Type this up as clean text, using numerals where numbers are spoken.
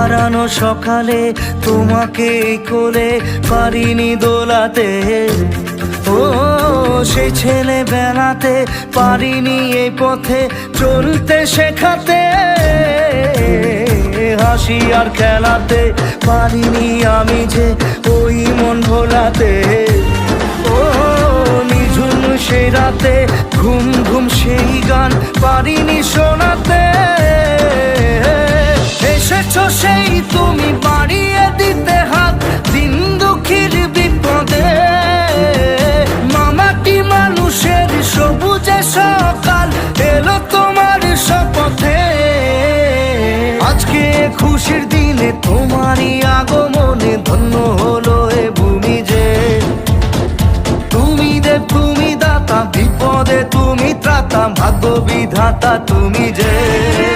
হারানো সকালে তোমাকে কোলে পারিনি দোলাতে, ও সেই ছেলে বেলাতে পারিনি এই পথে চলতে শেখাতে, হাসি আর খেলাতে পারিনি আমি যে ওই মন ভোলাতে, ও নিঝুম সেই রাতে ঘুম ঘুম সেই গান পারিনি শোনাতে। এসেছো সেই তুমি বাড়িয়ে দিতে হাত দিন দুঃখীর বিপদে, মামাটি মানুষের সবুজে সকাল এলো তোমার শপথে। আজকে খুশির দিনে তোমারই আগমনে ধন্য হলো এ ভূমি যে, তুমি দেব তুমি দাতা বিপদে তুমি ত্রাতা ভাগ্য বিধাতা তুমি যে।